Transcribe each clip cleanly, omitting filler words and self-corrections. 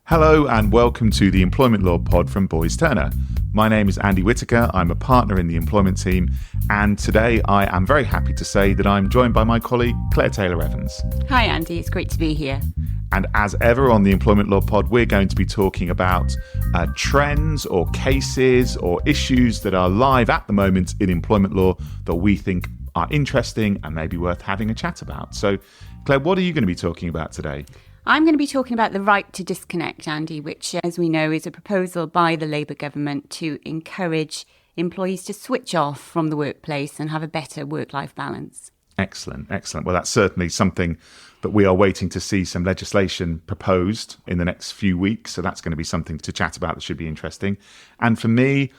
Hello and welcome to the Employment Law Pod from Boys Turner. My name is Andy Whitaker. I'm a partner in the employment team, and today I am very happy to say that I'm joined by my colleague Claire Taylor-Evans. Hi Andy, it's great to be here. And as ever on the Employment Law Pod, we're going to be talking about trends or cases or issues that are live at the moment in employment law that we think are interesting and maybe worth having a chat about. So Claire, what are you going to be talking about today? I'm going to be talking about the right to disconnect, Andy, which, as we know, is a proposal by the Labour government to encourage employees to switch off from the workplace and have a better work-life balance. Excellent. Well, that's certainly something that we are waiting to see some legislation proposed in the next few weeks. So that's going to be something to chat about that should be interesting. And for me,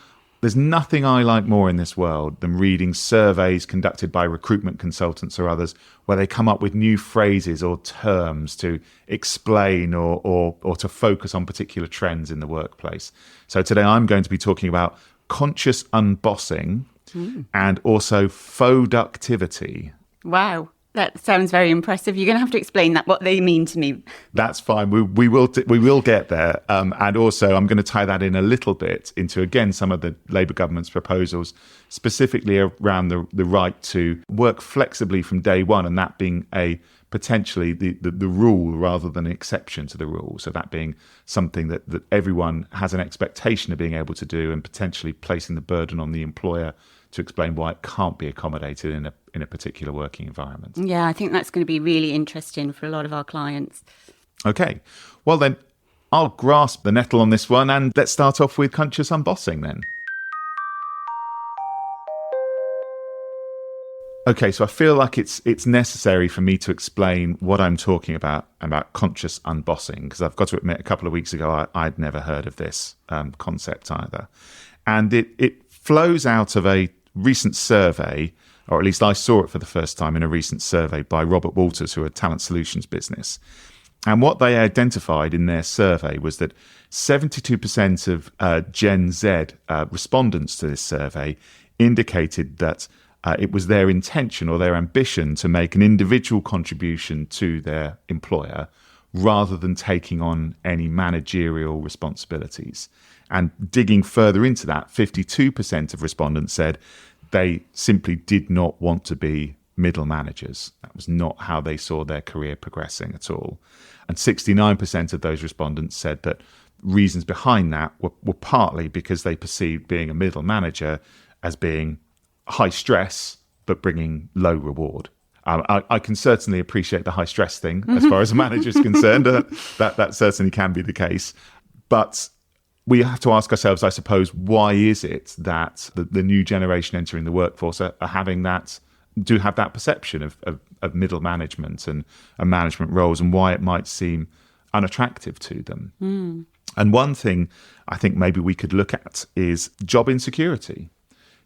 there's nothing I like more in this world than reading surveys conducted by recruitment consultants or others where they come up with new phrases or terms to explain or to focus on particular trends in the workplace. So today I'm going to be talking about conscious unbossing and also faux-ductivity. Wow. That sounds very impressive. You're going to have to explain what they mean to me. That's fine. We will get there. And also, I'm going to tie that in a little bit into, again, some of the Labour government's proposals, specifically around the right to work flexibly from day one, and that being potentially the rule rather than an exception to the rule. So that being something that everyone has an expectation of being able to do, and potentially placing the burden on the employer to explain why it can't be accommodated in a particular working environment. Yeah, I think that's going to be really interesting for a lot of our clients. Okay, well then, I'll grasp the nettle on this one, and let's start off with conscious unbossing then. Okay, so I feel like it's necessary for me to explain what I'm talking about conscious unbossing, because I've got to admit, a couple of weeks ago, I'd never heard of this concept either. And it flows out of a recent survey, or at least I saw it for the first time in a recent survey by Robert Walters, who are a talent solutions business. And what they identified in their survey was that 72% of Gen Z respondents to this survey indicated that it was their intention or their ambition to make an individual contribution to their employer rather than taking on any managerial responsibilities. And digging further into that, 52% of respondents said they simply did not want to be middle managers. That was not how they saw their career progressing at all. And 69% of those respondents said that reasons behind that were partly because they perceived being a middle manager as being high stress, but bringing low reward. I can certainly appreciate the high stress thing as far as a manager is concerned. That certainly can be the case. But we have to ask ourselves, I suppose, why is it that the new generation entering the workforce have that perception of middle management and management roles, and why it might seem unattractive to them? And one thing I think maybe we could look at is job insecurity.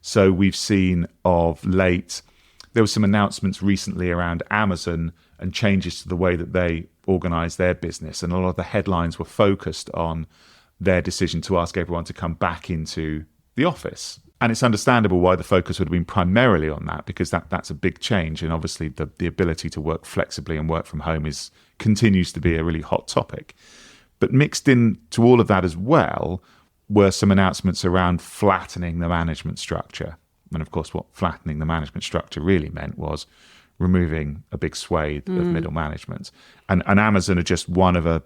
So we've seen of late, there were some announcements recently around Amazon and changes to the way that they organise their business. And a lot of the headlines were focused on their decision to ask everyone to come back into the office. And it's understandable why the focus would have been primarily on that, because that's a big change. And obviously the ability to work flexibly and work from home continues to be a really hot topic. But mixed in to all of that as well were some announcements around flattening the management structure. And of course, what flattening the management structure really meant was removing a big swathe of middle management. And Amazon are just one of a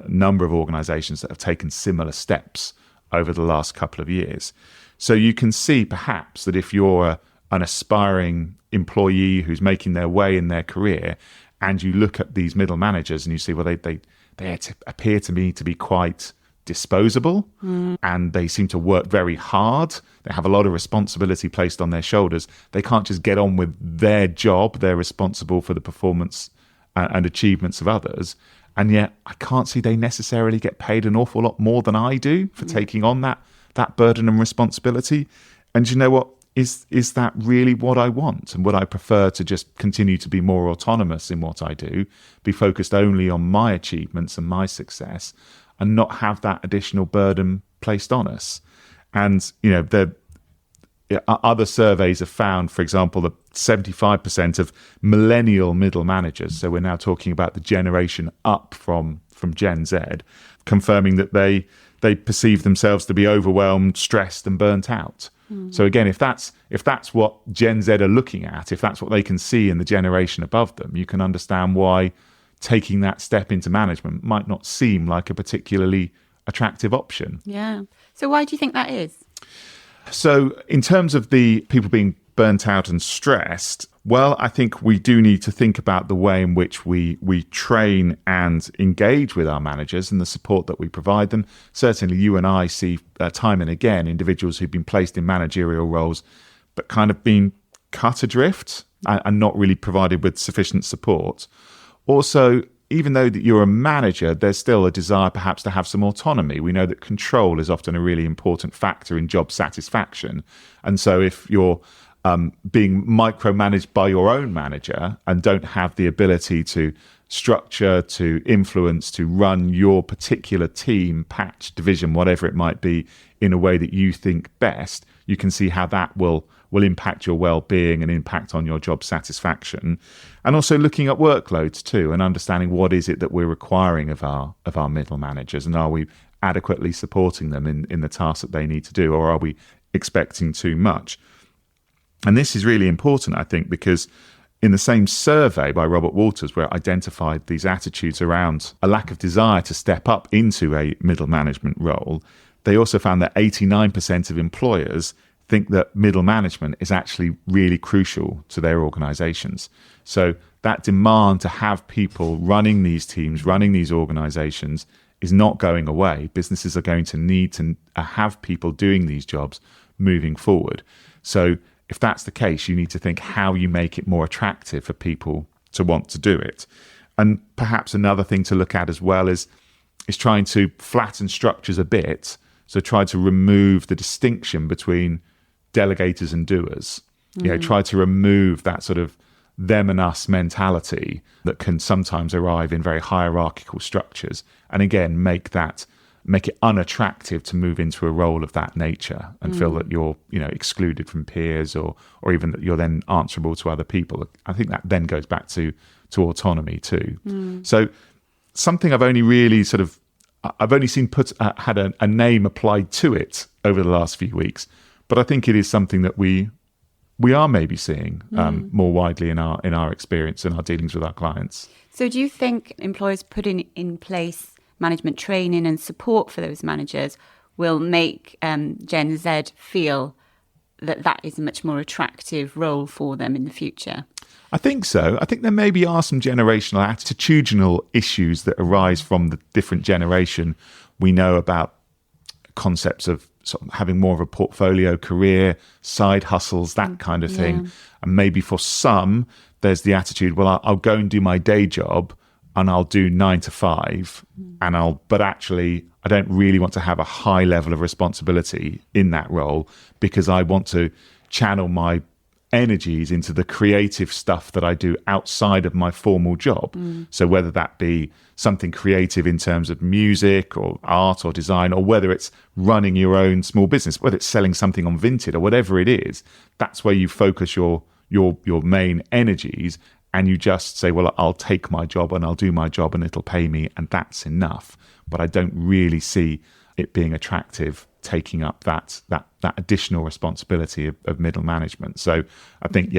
number of organizations that have taken similar steps over the last couple of years. So you can see perhaps that if you're an aspiring employee who's making their way in their career, and you look at these middle managers and you see, well, they appear to me to be quite disposable, and they seem to work very hard. They have a lot of responsibility placed on their shoulders. They can't just get on with their job. They're responsible for the performance and achievements of others. And yet I can't see they necessarily get paid an awful lot more than I do for taking on that burden and responsibility. And you know what? Is that really what I want? And would I prefer to just continue to be more autonomous in what I do, be focused only on my achievements and my success, and not have that additional burden placed on us? And, you know, other surveys have found, for example, that 75% of millennial middle managers, so we're now talking about the generation up from Gen Z, confirming that they perceive themselves to be overwhelmed, stressed and burnt out. So again, if that's what Gen Z are looking at, if that's what they can see in the generation above them, you can understand why taking that step into management might not seem like a particularly attractive option. Yeah. So why do you think that is? So in terms of the people being burnt out and stressed, well, I think we do need to think about the way in which we train and engage with our managers and the support that we provide them. Certainly you and I see time and again individuals who've been placed in managerial roles but kind of been cut adrift and not really provided with sufficient support. Also, even though that you're a manager, there's still a desire perhaps to have some autonomy. We know that control is often a really important factor in job satisfaction. And so if you're being micromanaged by your own manager and don't have the ability to structure, to influence, to run your particular team, patch, division, whatever it might be, in a way that you think best, you can see how that will impact your well-being and impact on your job satisfaction. And also looking at workloads too, and understanding what is it that we're requiring of our middle managers, and are we adequately supporting them in the tasks that they need to do, or are we expecting too much? And this is really important, I think, because in the same survey by Robert Walters, where it identified these attitudes around a lack of desire to step up into a middle management role, they also found that 89% of employers think that middle management is actually really crucial to their organizations. So that demand to have people running these teams, running these organizations is not going away. Businesses are going to need to have people doing these jobs moving forward. So if that's the case, you need to think how you make it more attractive for people to want to do it. And perhaps another thing to look at as well is trying to flatten structures a bit. So try to remove the distinction between delegators and doers. Try to remove that sort of them and us mentality that can sometimes arrive in very hierarchical structures. And again, make it unattractive to move into a role of that nature and feel that you're, excluded from peers or even that you're then answerable to other people. I think that then goes back to autonomy too. So something I've only seen had a name applied to it over the last few weeks, but I think it is something that we are maybe seeing more widely in our experience and our dealings with our clients. So do you think employers putting in place management training and support for those managers will make Gen Z feel that is a much more attractive role for them in the future? I think so. I think there maybe are some generational attitudinal issues that arise from the different generation. We know about concepts of sort of having more of a portfolio career, side hustles, that kind of thing. And maybe for some, there's the attitude, well, I'll go and do my day job and I'll do 9 to 5 but actually I don't really want to have a high level of responsibility in that role because I want to channel my energies into the creative stuff that I do outside of my formal job. So whether that be something creative in terms of music or art or design, or whether it's running your own small business, whether it's selling something on Vinted or whatever it is, that's where you focus your main energies. And you just say, well, I'll take my job and I'll do my job and it'll pay me and that's enough. But I don't really see it being attractive taking up that additional responsibility of middle management. So I think,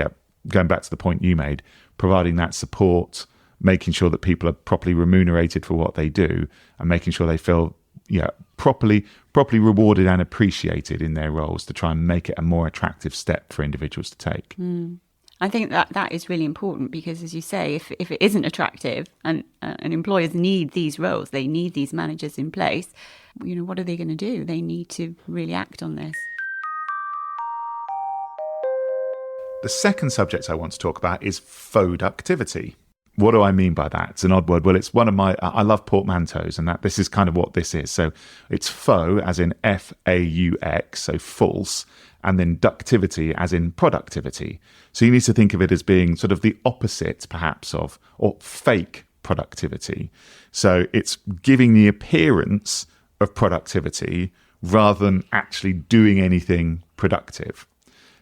going back to the point you made, providing that support, making sure that people are properly remunerated for what they do and making sure they feel properly rewarded and appreciated in their roles to try and make it a more attractive step for individuals to take. I think that is really important because, as you say, if it isn't attractive and employers need these roles, they need these managers in place, what are they going to do? They need to really act on this. The second subject I want to talk about is faux-ductivity. What do I mean by that? It's an odd word. Well, it's one of I love portmanteaus, and this is kind of what this is. So it's faux, as in F-A-U-X, so false, and then ductivity, as in productivity. So you need to think of it as being sort of the opposite, perhaps, or fake productivity. So it's giving the appearance of productivity rather than actually doing anything productive.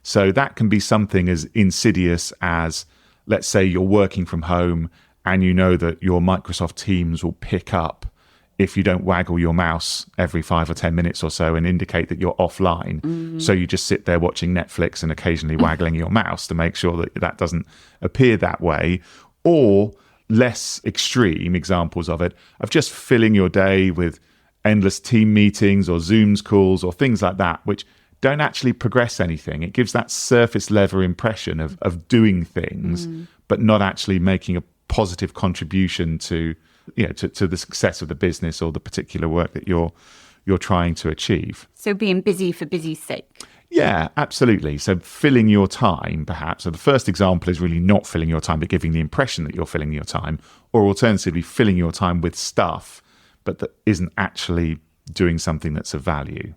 So that can be something as insidious as, let's say you're working from home and you know that your Microsoft Teams will pick up if you don't waggle your mouse every 5 or 10 minutes or so and indicate that you're offline. So you just sit there watching Netflix and occasionally waggling your mouse to make sure that that doesn't appear that way. Or less extreme examples of it, of just filling your day with endless team meetings or Zooms calls or things like that, which don't actually progress anything. It gives that surface level impression of doing things, but not actually making a positive contribution to the success of the business or the particular work that you're trying to achieve. So being busy for busy's sake. Yeah, absolutely. So filling your time, perhaps. So the first example is really not filling your time, but giving the impression that you're filling your time, or alternatively filling your time with stuff, but that isn't actually doing something that's of value.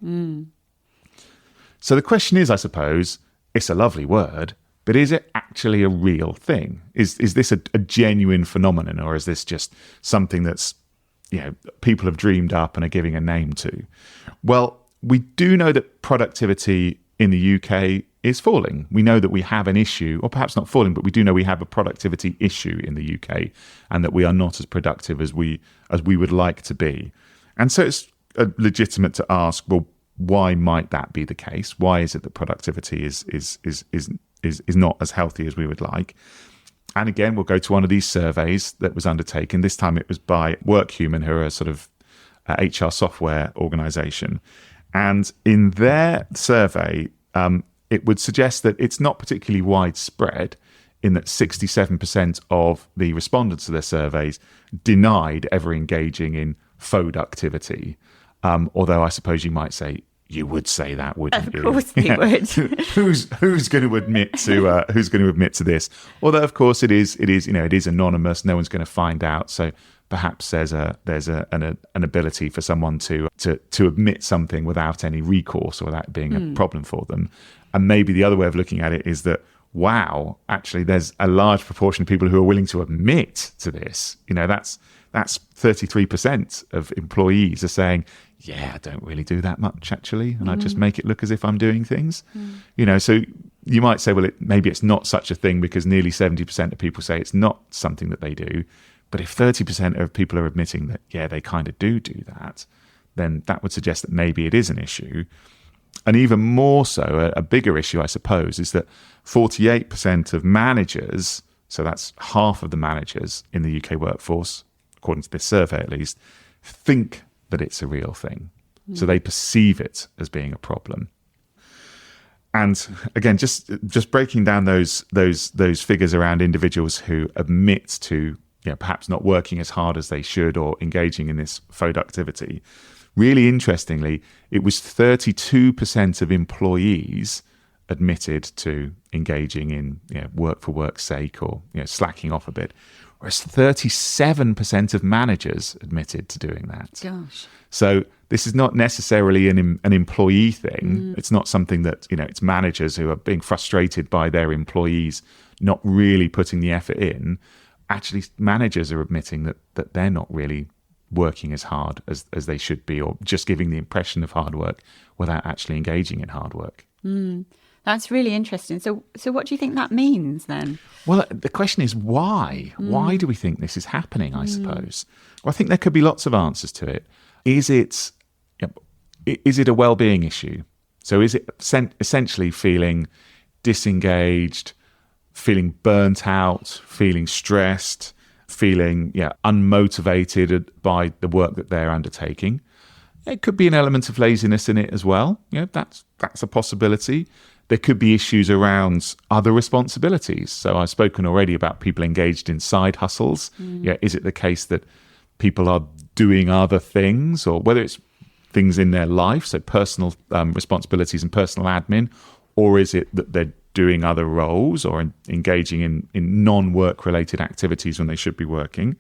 So the question is, I suppose, it's a lovely word, but is it actually a real thing? Is this a genuine phenomenon, or is this just something that's, people have dreamed up and are giving a name to? Well, we do know that productivity in the UK is falling. We know that we have an issue, or perhaps not falling, but we do know we have a productivity issue in the UK, and that we are not as productive as we would like to be. And so it's legitimate to ask, well, why might that be the case? Why is it that productivity is not as healthy as we would like? And again, we'll go to one of these surveys that was undertaken. This time it was by Workhuman, who are a sort of HR software organization. And in their survey, it would suggest that it's not particularly widespread, in that 67% of the respondents to their surveys denied ever engaging in faux-ductivity. Although I suppose you might say, you would say that, wouldn't you? Of course they would. who's going to admit to this? Although of course it is anonymous. No one's going to find out. So perhaps there's an ability for someone to admit something without any recourse or without being a problem for them. And maybe the other way of looking at it is that, wow, actually there's a large proportion of people who are willing to admit to this. That's 33% of employees are saying, yeah, I don't really do that much actually, and I just make it look as if I'm doing things. So you might say, well, maybe it's not such a thing, because nearly 70% of people say it's not something that they do. But if 30% of people are admitting that, yeah, they kind of do that, then that would suggest that maybe it is an issue. And even more so, a bigger issue, I suppose, is that 48% of managers, so that's half of the managers in the UK workforce, according to this survey at least, think that it's a real thing. So they perceive it as being a problem. And again, just breaking down those figures around individuals who admit to perhaps not working as hard as they should or engaging in this faux-ductivity. Really interestingly, it was 32% of employees admitted to engaging in work for work's sake or slacking off a bit, whereas 37% of managers admitted to doing that. Gosh. So this is not necessarily an employee thing. It's not something that it's managers who are being frustrated by their employees not really putting the effort in. Actually, managers are admitting that they're not really working as hard as they should be, or just giving the impression of hard work without actually engaging in hard work. That's really interesting. So what do you think that means then? Well, the question is why? Why do we think this is happening, I suppose? Well, I think there could be lots of answers to it. Is it a well-being issue? So is it essentially feeling disengaged, feeling burnt out, feeling stressed, feeling unmotivated by the work that they're undertaking? It could be an element of laziness in it as well. That's a possibility. There could be issues around other responsibilities. So I've spoken already about people engaged in side hustles. Is it the case that people are doing other things, or whether it's things in their life, so personal responsibilities and personal admin, or is it that they're doing other roles or engaging in non-work related activities when they should be working?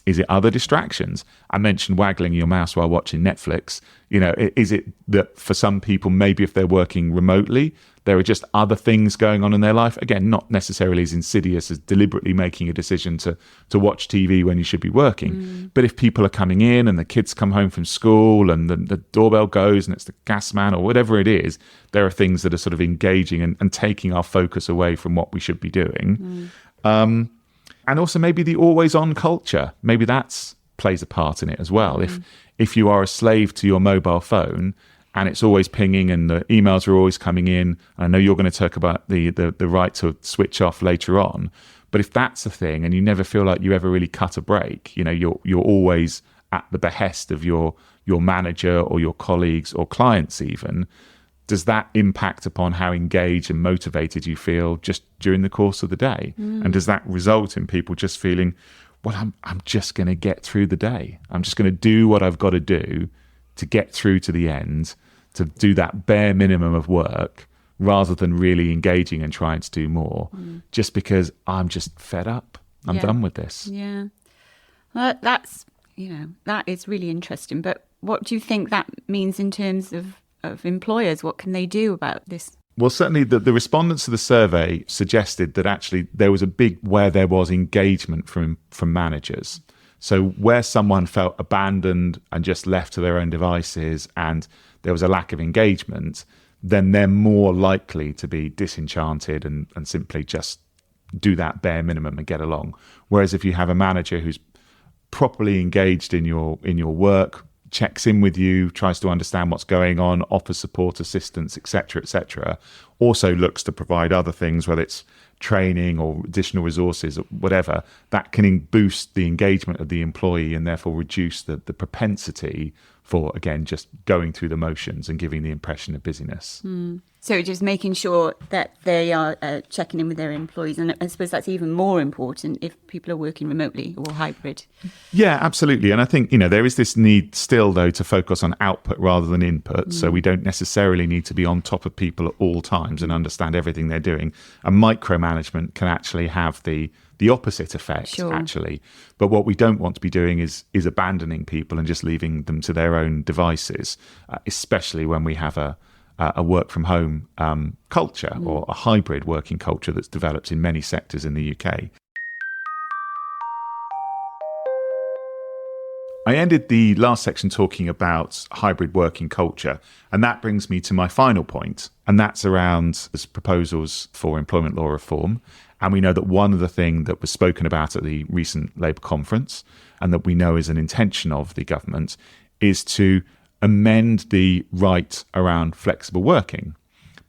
Is it other distractions? I mentioned waggling your mouse while watching Netflix. Is it that for some people, maybe if they're working remotely, there are just other things going on in their life? Again, not necessarily as insidious as deliberately making a decision to watch TV when you should be working. But if people are coming in and the kids come home from school and the doorbell goes and it's the gas man or whatever it is, there are things that are sort of engaging and taking our focus away from what we should be doing. And also maybe the always on culture, maybe that's plays a part in it as well. If you are a slave to your mobile phone and it's always pinging and the emails are always coming in, I know you're going to talk about the right to switch off later on, but if that's a thing and you never feel like you ever really cut a break, you're always at the behest of your manager or your colleagues or clients even, does that impact upon how engaged and motivated you feel just during the course of the day? And does that result in people just feeling, well, I'm just going to get through the day. I'm just going to do what I've got to do to get through to the end, to do that bare minimum of work, rather than really engaging and trying to do more, just because I'm just fed up. I'm done with this. Yeah. Well, that is really interesting. But what do you think that means in terms of employers? What can they do about this? Well, certainly the respondents to the survey suggested that actually there was where there was engagement from managers. So where someone felt abandoned and just left to their own devices and there was a lack of engagement, then they're more likely to be disenchanted and simply just do that bare minimum and get along. Whereas if you have a manager who's properly engaged in your work, checks in with you, tries to understand what's going on, offers support, assistance, etc., also looks to provide other things, whether it's training or additional resources or whatever, that can boost the engagement of the employee and therefore reduce the propensity for, again, just going through the motions and giving the impression of busyness. So just making sure that they are checking in with their employees. And I suppose that's even more important if people are working remotely or hybrid. Yeah, absolutely. And I think, there is this need still, though, to focus on output rather than input. So we don't necessarily need to be on top of people at all times and understand everything they're doing. And micromanagement can actually have the opposite effect, actually. But what we don't want to be doing is abandoning people and just leaving them to their own devices, especially when we have a work from home culture or a hybrid working culture that's developed in many sectors in the UK. I ended the last section talking about hybrid working culture, and that brings me to my final point, and that's around the proposals for employment law reform. And we know that one of the things that was spoken about at the recent Labour conference, and that we know is an intention of the government, is to amend the right around flexible working,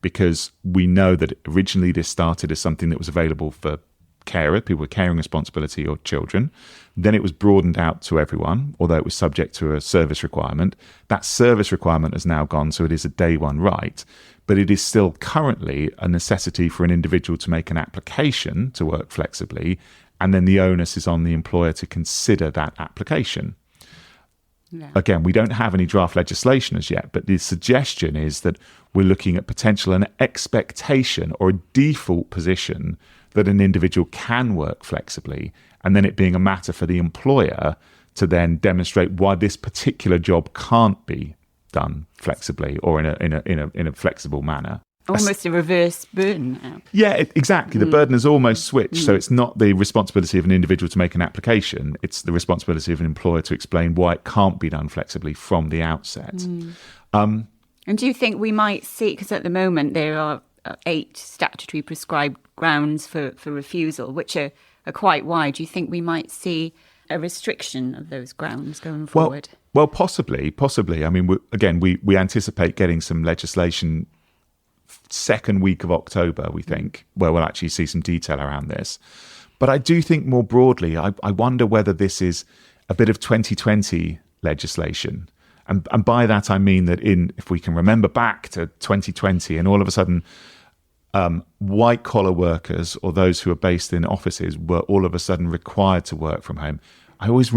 because we know that originally this started as something that was available for people with caring responsibility or children. Then it was broadened out to everyone, although it was subject to a service requirement. That service requirement has now gone, so it is a day one right. But it is still currently a necessity for an individual to make an application to work flexibly, and then the onus is on the employer to consider that application. Yeah. Again, we don't have any draft legislation as yet, but the suggestion is that we're looking at potential an expectation or a default position that an individual can work flexibly, and then it being a matter for the employer to then demonstrate why this particular job can't be done flexibly or in a flexible manner. Almost a reverse burden now. Yeah, exactly. The burden has almost switched. So it's not the responsibility of an individual to make an application. It's the responsibility of an employer to explain why it can't be done flexibly from the outset. And do you think we might see, because at the moment there are 8 statutory prescribed grounds for refusal, which are quite wide. Do you think we might see a restriction of those grounds going forward? Well, possibly. I mean, we anticipate getting some legislation second week of October, we think, where we'll actually see some detail around this. But I do think more broadly, I wonder whether this is a bit of 2020 legislation. And by that, I mean that if we can remember back to 2020 and all of a sudden white collar workers or those who are based in offices were all of a sudden required to work from home. I always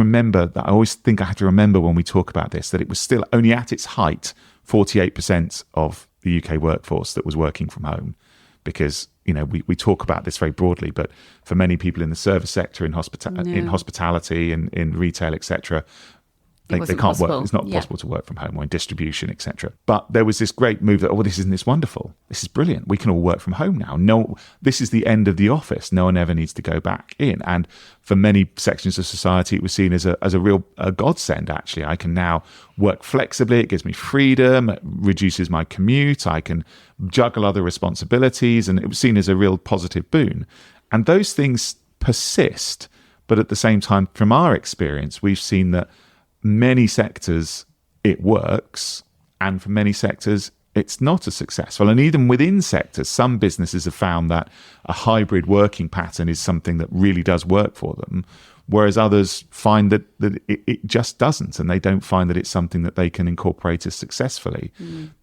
think I have to remember when we talk about this, that it was still only at its height, 48% of the UK workforce that was working from home. because, we talk about this very broadly, but for many people in the service sector, in hospitality, in retail, etc., they can't work. It's not possible to work from home, or in distribution, etc. But there was this great move that, isn't this wonderful? This is brilliant. We can all work from home now. No, this is the end of the office. No one ever needs to go back in. And for many sections of society, it was seen as a real godsend, actually. I can now work flexibly. It gives me freedom. It reduces my commute. I can juggle other responsibilities. And it was seen as a real positive boon. And those things persist. But at the same time, from our experience, we've seen that many sectors it works, and for many sectors it's not as successful. And even within sectors, some businesses have found that a hybrid working pattern is something that really does work for them, whereas others find that it just doesn't, and they don't find that it's something that they can incorporate as successfully.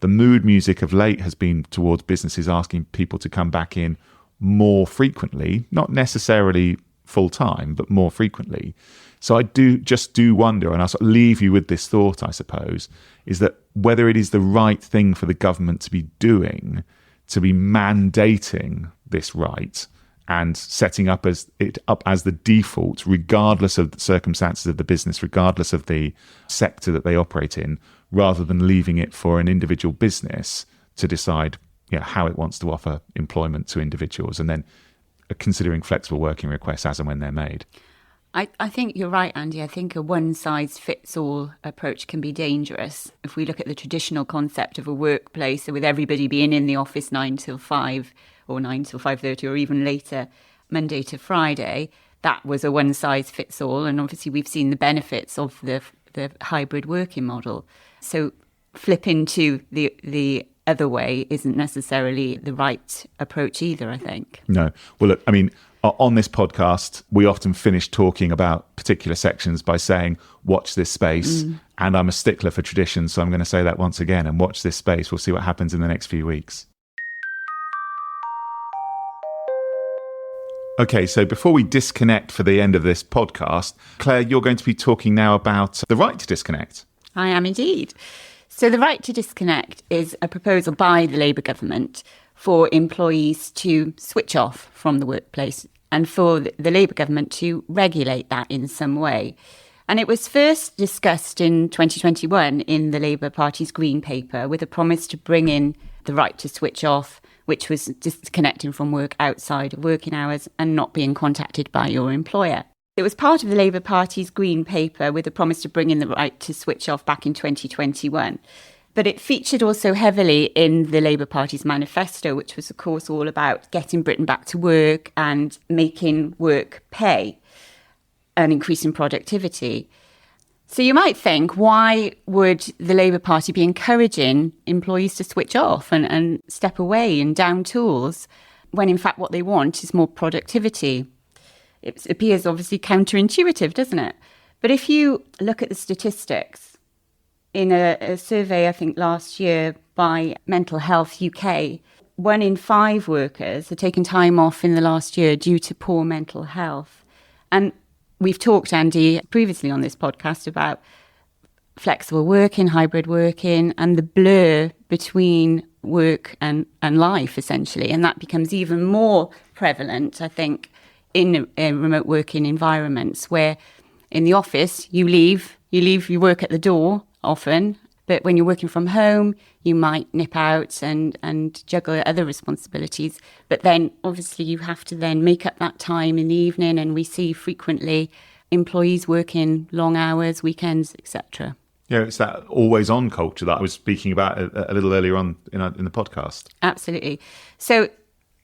The mood music of late has been towards businesses asking people to come back in more frequently, not necessarily full time, but more frequently. So I do wonder, and I'll sort of leave you with this thought, I suppose, is that whether it is the right thing for the government to be doing, to be mandating this right and setting up as the default, regardless of the circumstances of the business, regardless of the sector that they operate in, rather than leaving it for an individual business to decide how it wants to offer employment to individuals, and then considering flexible working requests as and when they're made. I think you're right, Andy. I think a one-size-fits-all approach can be dangerous. If we look at the traditional concept of a workplace with everybody being in the office 9 till 5 or 9 till 5:30 or even later, Monday to Friday, that was a one-size-fits-all. And obviously we've seen the benefits of the hybrid working model. So flipping to the other way isn't necessarily the right approach either, I think. No. Well, look, I mean, on this podcast, we often finish talking about particular sections by saying, watch this space. And I'm a stickler for tradition, so I'm going to say that once again, and watch this space. We'll see what happens in the next few weeks. Okay, so before we disconnect for the end of this podcast, Claire, you're going to be talking now about the right to disconnect. I am indeed. So the right to disconnect is a proposal by the Labour government for employees to switch off from the workplace and for the Labour government to regulate that in some way. And it was first discussed in 2021 in the Labour Party's Green Paper with a promise to bring in the right to switch off, which was disconnecting from work outside of working hours and not being contacted by your employer. It was part of the Labour Party's Green Paper with a promise to bring in the right to switch off back in 2021. But it featured also heavily in the Labour Party's manifesto, which was, of course, all about getting Britain back to work and making work pay and increasing productivity. So you might think, why would the Labour Party be encouraging employees to switch off and step away and down tools when, in fact, what they want is more productivity? It appears obviously counterintuitive, doesn't it? But if you look at the statistics, in a survey, I think last year by Mental Health UK, 1 in 5 workers had taken time off in the last year due to poor mental health. And we've talked, Andy, previously on this podcast about flexible working, hybrid working, and the blur between work and life, essentially. And that becomes even more prevalent, I think, in remote working environments where in the office you leave your work at the door often, but when you're working from home you might nip out and juggle other responsibilities, but then obviously you have to then make up that time in the evening, and we see frequently employees working long hours, weekends, etc. Yeah, it's that always on culture that I was speaking about a little earlier on in the podcast. Absolutely. So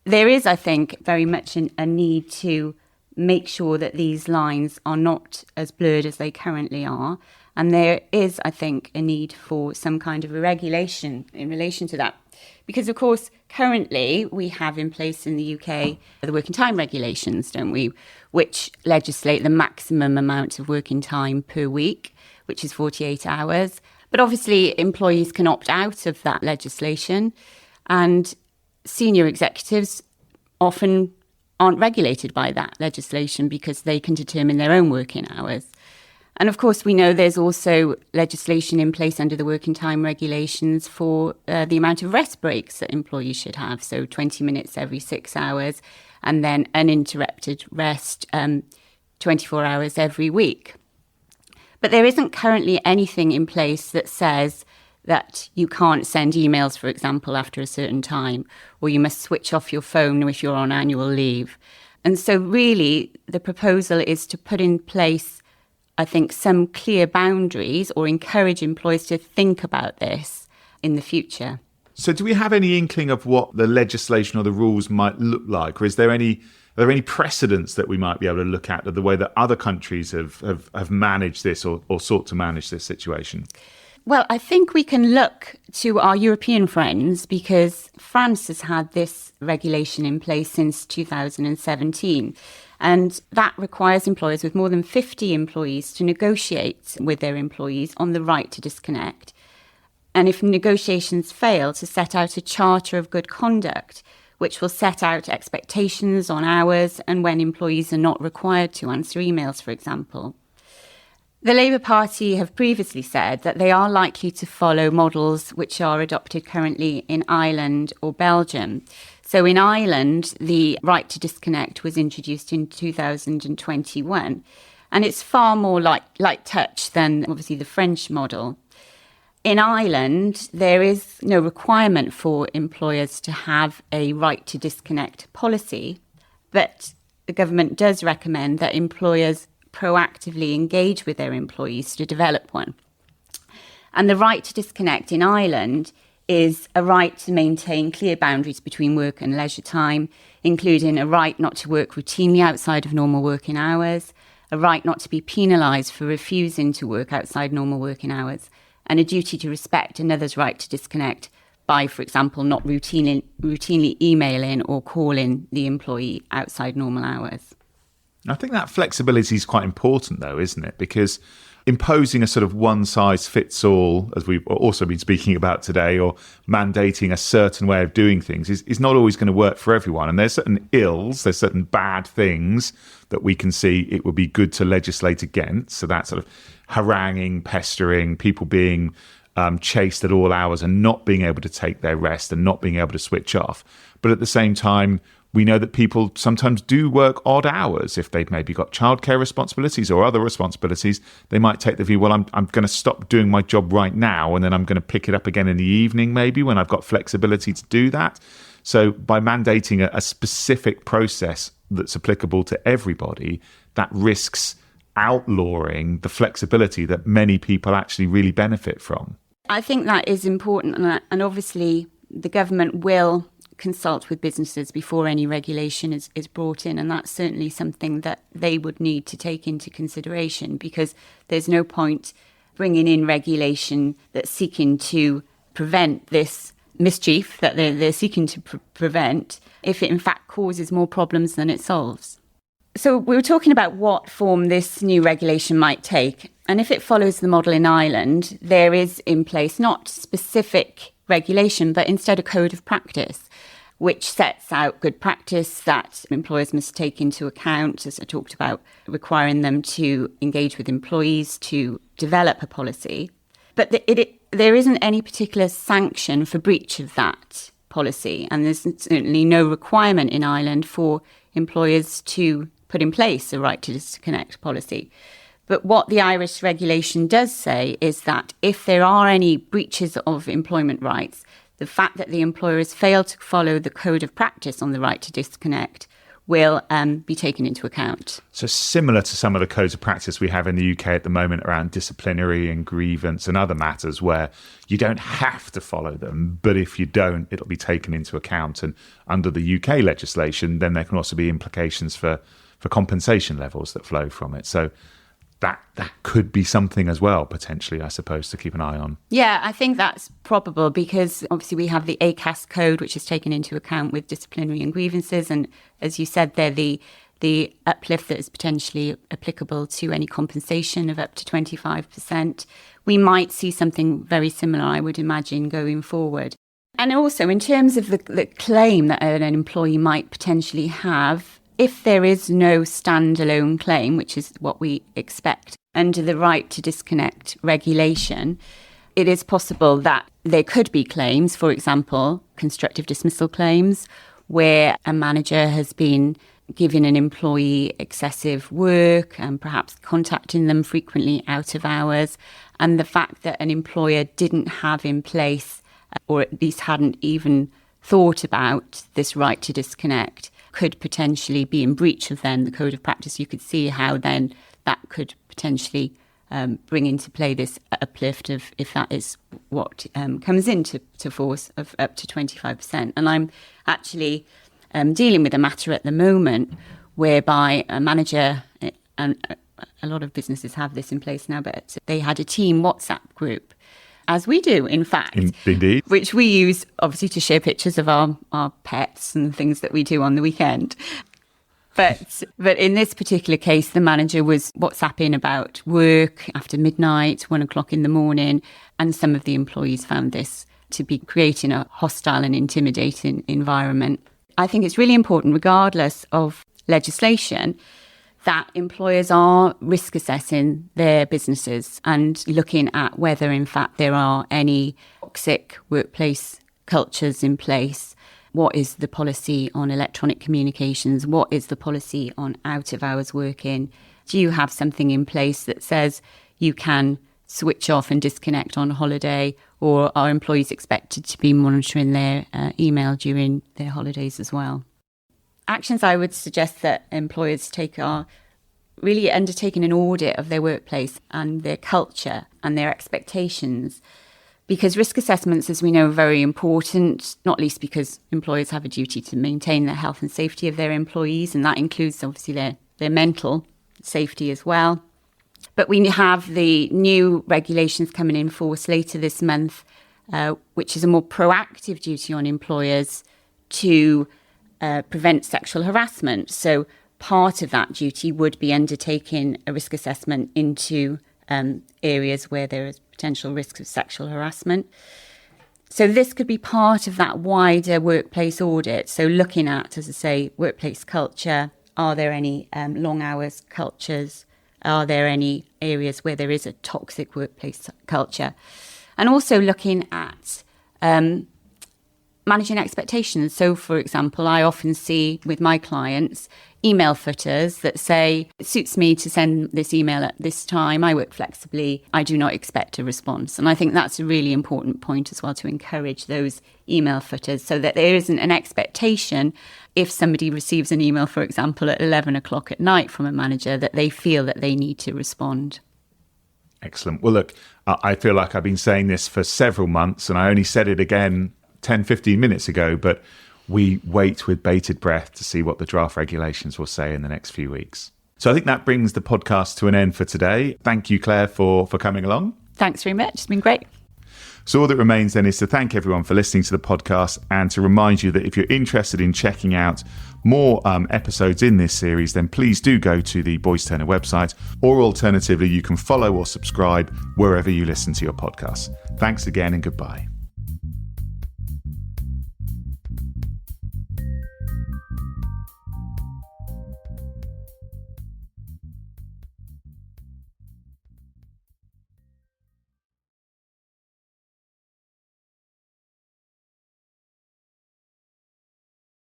there is, I think, very much a need to make sure that these lines are not as blurred as they currently are. And there is, I think, a need for some kind of a regulation in relation to that. Because, of course, currently we have in place in the UK the working time regulations, don't we, which legislate the maximum amount of working time per week, which is 48 hours. But obviously employees can opt out of that legislation, and senior executives often aren't regulated by that legislation because they can determine their own working hours. And of course, we know there's also legislation in place under the working time regulations for the amount of rest breaks that employees should have. So 20 minutes every 6 hours, and then uninterrupted rest 24 hours every week. But there isn't currently anything in place that says that you can't send emails, for example, after a certain time, or you must switch off your phone if you're on annual leave. And so really, the proposal is to put in place, I think, some clear boundaries or encourage employers to think about this in the future. So do we have any inkling of what the legislation or the rules might look like? Or are there any precedents that we might be able to look at of the way that other countries have managed this or sought to manage this situation? Well, I think we can look to our European friends because France has had this regulation in place since 2017. And that requires employers with more than 50 employees to negotiate with their employees on the right to disconnect. And if negotiations fail, to set out a charter of good conduct, which will set out expectations on hours and when employees are not required to answer emails, for example. The Labour Party have previously said that they are likely to follow models which are adopted currently in Ireland or Belgium. So in Ireland, the right to disconnect was introduced in 2021, and it's far more light touch than obviously the French model. In Ireland, there is no requirement for employers to have a right to disconnect policy, but the government does recommend that employers proactively engage with their employees to develop one. And the right to disconnect in Ireland is a right to maintain clear boundaries between work and leisure time, including a right not to work routinely outside of normal working hours, a right not to be penalised for refusing to work outside normal working hours, and a duty to respect another's right to disconnect by, for example, not routinely emailing or calling the employee outside normal hours. I think that flexibility is quite important, though, isn't it? Because imposing a sort of one-size-fits-all, as we've also been speaking about today, or mandating a certain way of doing things is not always going to work for everyone. And there's certain ills, there's certain bad things that we can see it would be good to legislate against. So that sort of haranguing, pestering, people being chased at all hours and not being able to take their rest and not being able to switch off. But at the same time, we know that people sometimes do work odd hours. If they've maybe got childcare responsibilities or other responsibilities, they might take the view, well, I'm going to stop doing my job right now, and then I'm going to pick it up again in the evening, maybe when I've got flexibility to do that. So by mandating a specific process that's applicable to everybody, that risks outlawing the flexibility that many people actually really benefit from. I think that is important. And obviously, the government will consult with businesses before any regulation is brought in. And that's certainly something that they would need to take into consideration, because there's no point bringing in regulation that's seeking to prevent this mischief that they're seeking to prevent if it in fact causes more problems than it solves. So we were talking about what form this new regulation might take. And if it follows the model in Ireland, there is in place not specific regulation, but instead a code of practice, which sets out good practice that employers must take into account, as I talked about, requiring them to engage with employees to develop a policy. But there isn't any particular sanction for breach of that policy. And there's certainly no requirement in Ireland for employers to put in place a right to disconnect policy. But what the Irish regulation does say is that if there are any breaches of employment rights, the fact that the employer has failed to follow the code of practice on the right to disconnect will be taken into account. So similar to some of the codes of practice we have in the UK at the moment around disciplinary and grievance and other matters where you don't have to follow them, but if you don't, it'll be taken into account. And under the UK legislation, then there can also be implications for compensation levels that flow from it. So that could be something as well, potentially, I suppose, to keep an eye on. Yeah, I think that's probable because obviously we have the ACAS code, which is taken into account with disciplinary and grievances. And as you said there, the uplift that is potentially applicable to any compensation of up to 25%. We might see something very similar, I would imagine, going forward. And also in terms of the claim that an employee might potentially have, If there is no standalone claim, which is what we expect under the right to disconnect regulation, it is possible that there could be claims, for example, constructive dismissal claims, where a manager has been giving an employee excessive work and perhaps contacting them frequently out of hours. And the fact that an employer didn't have in place, or at least hadn't even thought about this right to disconnect, could potentially be in breach of then the code of practice. You could see how then that could potentially bring into play this uplift of, if that is what comes into force, of up to 25%. And I'm actually dealing with a matter at the moment whereby a manager, and a lot of businesses have this in place now, but they had a team WhatsApp group, as we do, in fact. Indeed. Which we use, obviously, to share pictures of our pets and things that we do on the weekend. But in this particular case, the manager was WhatsApping about work after midnight, 1 o'clock in the morning, and some of the employees found this to be creating a hostile and intimidating environment. I think it's really important, regardless of legislation, that employers are risk assessing their businesses and looking at whether, in fact, there are any toxic workplace cultures in place. What is the policy on electronic communications? What is the policy on out-of-hours working? Do you have something in place that says you can switch off and disconnect on holiday, or are employees expected to be monitoring their email during their holidays as well? Actions I would suggest that employers take are really undertaking an audit of their workplace and their culture and their expectations. Because risk assessments, as we know, are very important, not least because employers have a duty to maintain the health and safety of their employees, and that includes obviously their mental safety as well. But we have the new regulations coming in force later this month, which is a more proactive duty on employers to prevent sexual harassment. So part of that duty would be undertaking a risk assessment into areas where there is potential risks of sexual harassment. So this could be part of that wider workplace audit. So looking at, as I say, workplace culture. Are there any long hours cultures? Are there any areas where there is a toxic workplace culture? And also looking at managing expectations. So, for example, I often see with my clients email footers that say, it suits me to send this email at this time. I work flexibly. I do not expect a response. And I think that's a really important point as well, to encourage those email footers so that there isn't an expectation if somebody receives an email, for example, at 11 o'clock at night from a manager, that they feel that they need to respond. Excellent. Well, look, I feel like I've been saying this for several months, and I only said it again 10, 15 minutes ago, but we wait with bated breath to see what the draft regulations will say in the next few weeks. So I think that brings the podcast to an end for today. Thank you, Claire, for coming along. Thanks very much. It's been great. So all that remains then is to thank everyone for listening to the podcast, and to remind you that if you're interested in checking out more episodes in this series, then please do go to the Boyce Turner website, or alternatively, you can follow or subscribe wherever you listen to your podcasts. Thanks again, and goodbye.